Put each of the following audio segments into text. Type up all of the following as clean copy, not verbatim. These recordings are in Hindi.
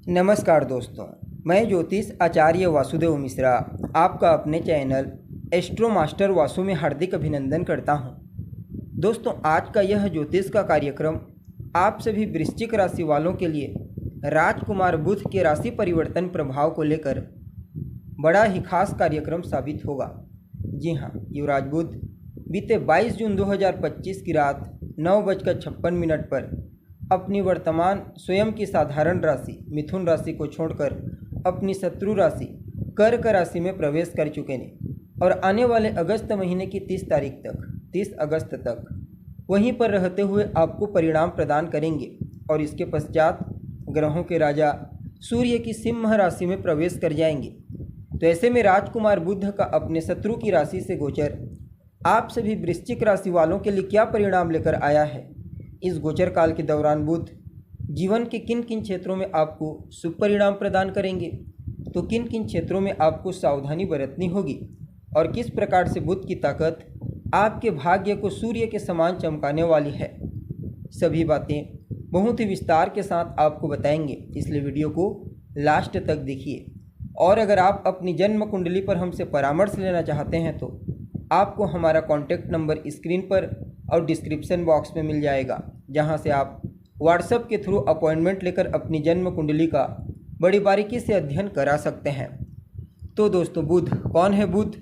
नमस्कार दोस्तों, मैं ज्योतिष आचार्य वासुदेव मिश्रा आपका अपने चैनल एस्ट्रो मास्टर वासु में हार्दिक अभिनंदन करता हूं। दोस्तों, आज का यह ज्योतिष का कार्यक्रम आप सभी वृश्चिक राशि वालों के लिए राजकुमार बुध के राशि परिवर्तन प्रभाव को लेकर बड़ा ही खास कार्यक्रम साबित होगा। जी हां, युवराज बुध बीते 22 जून 2025 की रात 9:56 पर अपनी वर्तमान स्वयं की साधारण राशि मिथुन राशि को छोड़कर अपनी शत्रु राशि कर्क राशि में प्रवेश कर चुके हैं और आने वाले अगस्त महीने की 30 अगस्त तक वहीं पर रहते हुए आपको परिणाम प्रदान करेंगे। और इसके पश्चात ग्रहों के राजा सूर्य की सिंह राशि में प्रवेश कर जाएंगे। तो ऐसे में राजकुमार बुध का अपने शत्रु की राशि से गोचर आप सभी वृश्चिक राशि वालों के लिए क्या परिणाम लेकर आया है। इस गोचर काल के दौरान बुध जीवन के किन किन क्षेत्रों में आपको शुभ परिणाम प्रदान करेंगे, तो किन किन क्षेत्रों में आपको सावधानी बरतनी होगी और किस प्रकार से बुध की ताकत आपके भाग्य को सूर्य के समान चमकाने वाली है, सभी बातें बहुत ही विस्तार के साथ आपको बताएंगे। इसलिए वीडियो को लास्ट तक देखिए। और अगर आप अपनी जन्म कुंडली पर हमसे परामर्श लेना चाहते हैं तो आपको हमारा कॉन्टैक्ट नंबर स्क्रीन पर और डिस्क्रिप्शन बॉक्स में मिल जाएगा, जहां से आप व्हाट्सएप के थ्रू अपॉइंटमेंट लेकर अपनी जन्म कुंडली का बड़ी बारीकी से अध्ययन करा सकते हैं। तो दोस्तों, बुध कौन है? बुध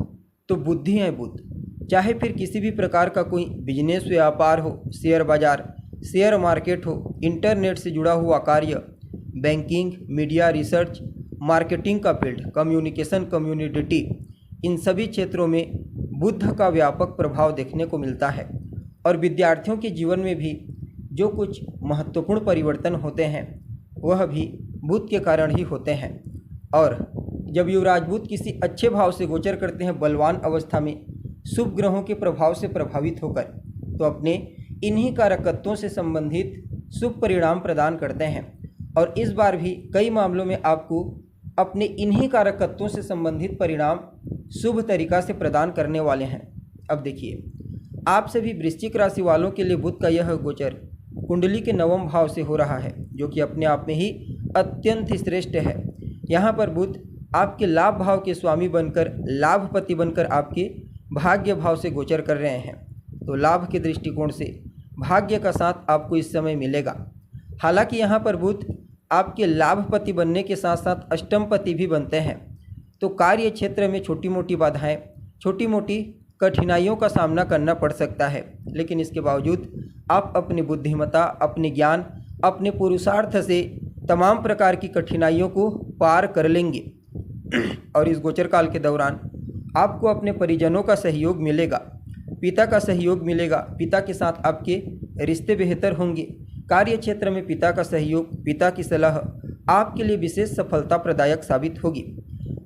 तो बुद्धि है। बुध चाहे फिर किसी भी प्रकार का कोई बिजनेस व्यापार हो, शेयर बाजार, शेयर मार्केट हो, इंटरनेट से जुड़ा हुआ कार्य, बैंकिंग, मीडिया, रिसर्च, मार्केटिंग का फील्ड, कम्युनिकेशन, कम्युनिटी, इन सभी क्षेत्रों में बुध का व्यापक प्रभाव देखने को मिलता है। और विद्यार्थियों के जीवन में भी जो कुछ महत्वपूर्ण परिवर्तन होते हैं वह भी बुध के कारण ही होते हैं। और जब युवराज बुध किसी अच्छे भाव से गोचर करते हैं बलवान अवस्था में शुभ ग्रहों के प्रभाव से प्रभावित होकर, तो अपने इन्हीं कारकत्वों से संबंधित शुभ परिणाम प्रदान करते हैं। और इस बार भी कई मामलों में आपको अपने इन्हीं कारकत्वों से संबंधित परिणाम शुभ तरीका से प्रदान करने वाले हैं। अब देखिए, आप सभी वृश्चिक राशि वालों के लिए बुध का यह गोचर कुंडली के 9वें भाव से हो रहा है, जो कि अपने आप में ही अत्यंत ही श्रेष्ठ है। यहाँ पर बुध आपके लाभ भाव के स्वामी बनकर, लाभपति बनकर आपके भाग्य भाव से गोचर कर रहे हैं। तो लाभ के दृष्टिकोण से भाग्य का साथ आपको इस समय मिलेगा। हालांकि यहाँ पर बुध आपके लाभपति बनने के साथ साथ अष्टमपति भी बनते हैं, तो कार्य क्षेत्र में छोटी मोटी बाधाएं, छोटी मोटी कठिनाइयों का सामना करना पड़ सकता है। लेकिन इसके बावजूद आप अपनी बुद्धिमत्ता, अपने ज्ञान, अपने पुरुषार्थ से तमाम प्रकार की कठिनाइयों को पार कर लेंगे। और इस गोचर काल के दौरान आपको अपने परिजनों का सहयोग मिलेगा, पिता का सहयोग मिलेगा, पिता के साथ आपके रिश्ते बेहतर होंगे। कार्य क्षेत्र में पिता का सहयोग, पिता की सलाह आपके लिए विशेष सफलता प्रदायक साबित होगी।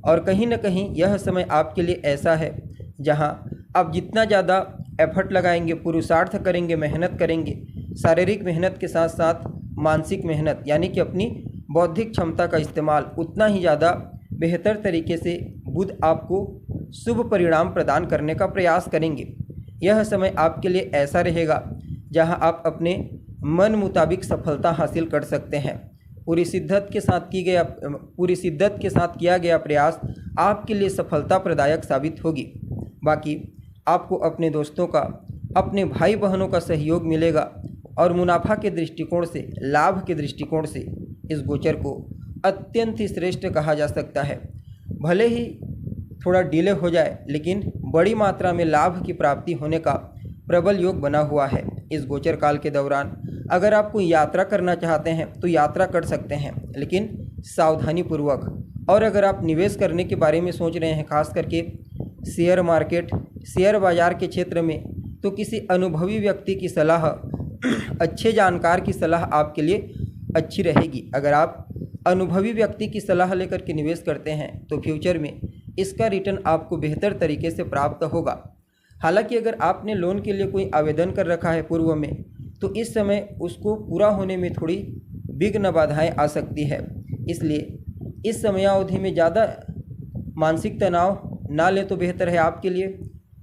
और कहीं न कहीं यह समय आपके लिए ऐसा है जहां आप जितना ज़्यादा एफर्ट लगाएंगे, पुरुषार्थ करेंगे, मेहनत करेंगे, शारीरिक मेहनत के साथ साथ मानसिक मेहनत यानी कि अपनी बौद्धिक क्षमता का इस्तेमाल, उतना ही ज़्यादा बेहतर तरीके से बुध आपको शुभ परिणाम प्रदान करने का प्रयास करेंगे। यह समय आपके लिए ऐसा रहेगा जहां आप अपने मन मुताबिक सफलता हासिल कर सकते हैं। पूरी शिद्दत के साथ किया गया प्रयास आपके लिए सफलता प्रदायक साबित होगी। बाकी आपको अपने दोस्तों का, अपने भाई बहनों का सहयोग मिलेगा और मुनाफा के दृष्टिकोण से, लाभ के दृष्टिकोण से इस गोचर को अत्यंत ही श्रेष्ठ कहा जा सकता है। भले ही थोड़ा डिले हो जाए, लेकिन बड़ी मात्रा में लाभ की प्राप्ति होने का प्रबल योग बना हुआ है। इस गोचर काल के दौरान अगर आप कोई यात्रा करना चाहते हैं तो यात्रा कर सकते हैं, लेकिन सावधानी पूर्वक। और अगर आप निवेश करने के बारे में सोच रहे हैं, खास करके शेयर मार्केट, शेयर बाजार के क्षेत्र में, तो किसी अनुभवी व्यक्ति की सलाह, अच्छे जानकार की सलाह आपके लिए अच्छी रहेगी। अगर आप अनुभवी व्यक्ति की सलाह लेकर के निवेश करते हैं तो फ्यूचर में इसका रिटर्न आपको बेहतर तरीके से प्राप्त होगा। हालांकि अगर आपने लोन के लिए कोई आवेदन कर रखा है पूर्व में, तो इस समय उसको पूरा होने में थोड़ी विघ्न बाधाएं आ सकती है। इसलिए इस समयावधि में ज़्यादा मानसिक तनाव ना ले तो बेहतर है आपके लिए,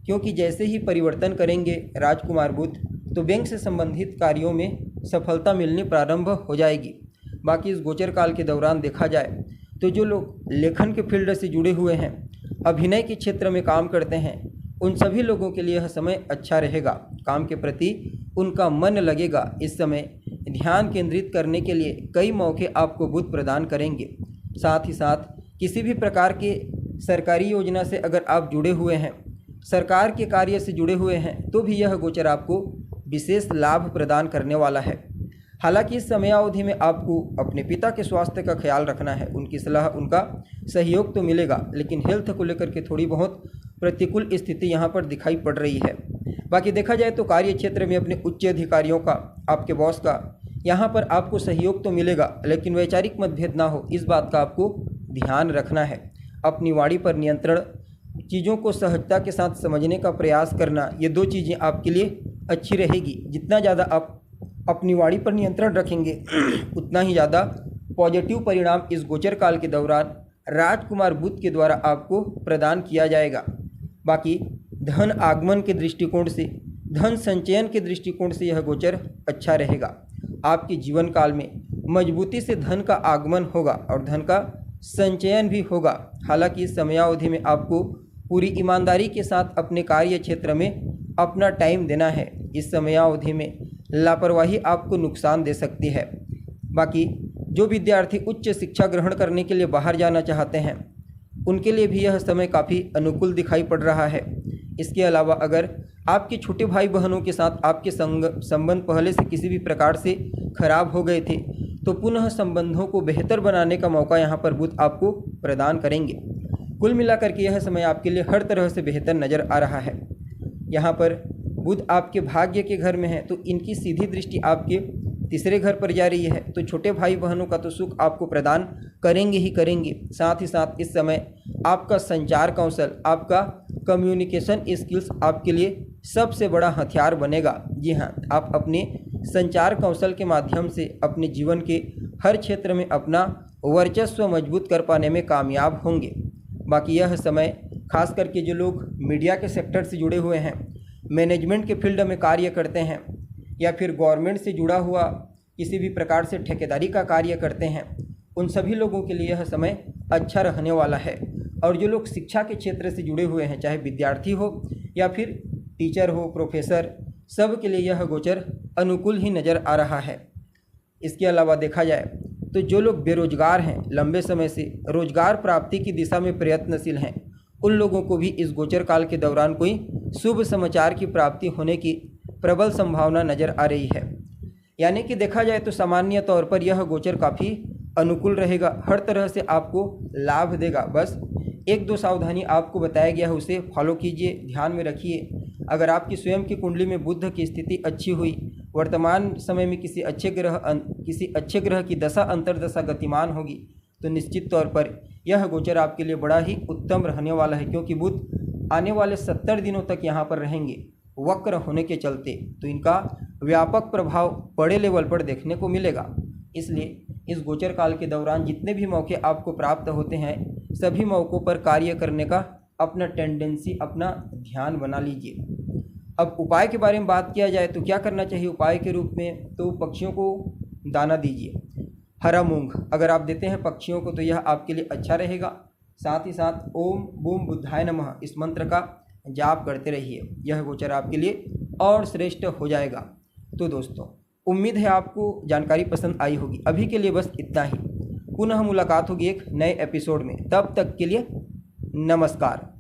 क्योंकि जैसे ही परिवर्तन करेंगे राजकुमार बुध, तो बैंक से संबंधित कार्यों में सफलता मिलनी प्रारंभ हो जाएगी। बाकी इस गोचर काल के दौरान देखा जाए तो जो लोग लेखन के फील्ड से जुड़े हुए हैं, अभिनय के क्षेत्र में काम करते हैं, उन सभी लोगों के लिए यह समय अच्छा रहेगा। काम के प्रति उनका मन लगेगा। इस समय ध्यान केंद्रित करने के लिए कई मौके आपको बुध प्रदान करेंगे। साथ ही साथ किसी भी प्रकार के सरकारी योजना से अगर आप जुड़े हुए हैं, सरकार के कार्य से जुड़े हुए हैं, तो भी यह गोचर आपको विशेष लाभ प्रदान करने वाला है। हालांकि इस समयावधि में आपको अपने पिता के स्वास्थ्य का ख्याल रखना है। उनकी सलाह, उनका सहयोग तो मिलेगा, लेकिन हेल्थ को लेकर के थोड़ी बहुत प्रतिकूल स्थिति यहाँ पर दिखाई पड़ रही है। बाकी देखा जाए तो कार्य क्षेत्र में अपने उच्च अधिकारियों का, आपके बॉस का यहाँ पर आपको सहयोग तो मिलेगा, लेकिन वैचारिक मतभेद ना हो, इस बात का आपको ध्यान रखना है। अपनी वाणी पर नियंत्रण, चीज़ों को सहजता के साथ समझने का प्रयास करना, ये दो चीज़ें आपके लिए अच्छी रहेगी। जितना ज़्यादा आप अपनी वाणी पर नियंत्रण रखेंगे उतना ही ज़्यादा पॉजिटिव परिणाम इस गोचर काल के दौरान राजकुमार बुध के द्वारा आपको प्रदान किया जाएगा। बाकी धन आगमन के दृष्टिकोण से, धन संचयन के दृष्टिकोण से यह गोचर अच्छा रहेगा। आपके जीवन काल में मजबूती से धन का आगमन होगा और धन का संचयन भी होगा। हालांकि इस समयावधि में आपको पूरी ईमानदारी के साथ अपने कार्य क्षेत्र में अपना टाइम देना है। इस समयावधि में लापरवाही आपको नुकसान दे सकती है। बाकी जो विद्यार्थी उच्च शिक्षा ग्रहण करने के लिए बाहर जाना चाहते हैं, उनके लिए भी यह समय काफ़ी अनुकूल दिखाई पड़ रहा है। इसके अलावा अगर आपके छोटे भाई बहनों के साथ आपके संबंध पहले से किसी भी प्रकार से खराब हो गए थे, तो पुनः संबंधों को बेहतर बनाने का मौका यहाँ पर बुध आपको प्रदान करेंगे। कुल मिलाकर के यह समय आपके लिए हर तरह से बेहतर नज़र आ रहा है। यहाँ पर बुध आपके भाग्य के घर में है, तो इनकी सीधी दृष्टि आपके तीसरे घर पर जा रही है, तो छोटे भाई बहनों का तो सुख आपको प्रदान करेंगे ही करेंगे। साथ ही साथ इस समय आपका संचार कौशल, आपका कम्युनिकेशन स्किल्स आपके लिए सबसे बड़ा हथियार बनेगा। जी हाँ, आप अपने संचार कौशल के माध्यम से अपने जीवन के हर क्षेत्र में अपना वर्चस्व मजबूत कर पाने में कामयाब होंगे। बाकी यह समय खास करके जो लोग मीडिया के सेक्टर से जुड़े हुए हैं, मैनेजमेंट के फील्ड में कार्य करते हैं, या फिर गवर्नमेंट से जुड़ा हुआ किसी भी प्रकार से ठेकेदारी का कार्य करते हैं, उन सभी लोगों के लिए यह समय अच्छा रहने वाला है। और जो लोग शिक्षा के क्षेत्र से जुड़े हुए हैं, चाहे विद्यार्थी हो या फिर टीचर हो, प्रोफेसर, सब के लिए यह गोचर अनुकूल ही नज़र आ रहा है। इसके अलावा देखा जाए तो जो लोग बेरोजगार हैं, लंबे समय से रोजगार प्राप्ति की दिशा में प्रयत्नशील हैं, उन लोगों को भी इस गोचर काल के दौरान कोई शुभ समाचार की प्राप्ति होने की प्रबल संभावना नज़र आ रही है। यानी कि देखा जाए तो सामान्य तौर पर यह गोचर काफ़ी अनुकूल रहेगा, हर तरह से आपको लाभ देगा। बस एक दो सावधानी आपको बताया गया है, उसे फॉलो कीजिए, ध्यान में रखिए। अगर आपकी स्वयं की कुंडली में बुध की स्थिति अच्छी हुई, वर्तमान समय में किसी अच्छे ग्रह की दशा अंतर्दशा गतिमान होगी, तो निश्चित तौर पर यह गोचर आपके लिए बड़ा ही उत्तम रहने वाला है। क्योंकि बुध आने वाले 70 दिनों तक यहाँ पर रहेंगे वक्र होने के चलते, तो इनका व्यापक प्रभाव बड़े लेवल पर देखने को मिलेगा। इसलिए इस गोचर काल के दौरान जितने भी मौके आपको प्राप्त होते हैं, सभी मौक़ों पर कार्य करने का अपना टेंडेंसी, अपना ध्यान बना लीजिए। अब उपाय के बारे में बात किया जाए तो क्या करना चाहिए उपाय के रूप में, तो पक्षियों को दाना दीजिए। हरा मूंग अगर आप देते हैं पक्षियों को, तो यह आपके लिए अच्छा रहेगा। साथ ही साथ ओम बूम बुद्धाय नमः इस मंत्र का जाप करते रहिए, यह गोचर आपके लिए और श्रेष्ठ हो जाएगा। तो दोस्तों, उम्मीद है आपको जानकारी पसंद आई होगी। अभी के लिए बस इतना ही, पुनः मुलाकात होगी एक नए एपिसोड में। तब तक के लिए नमस्कार।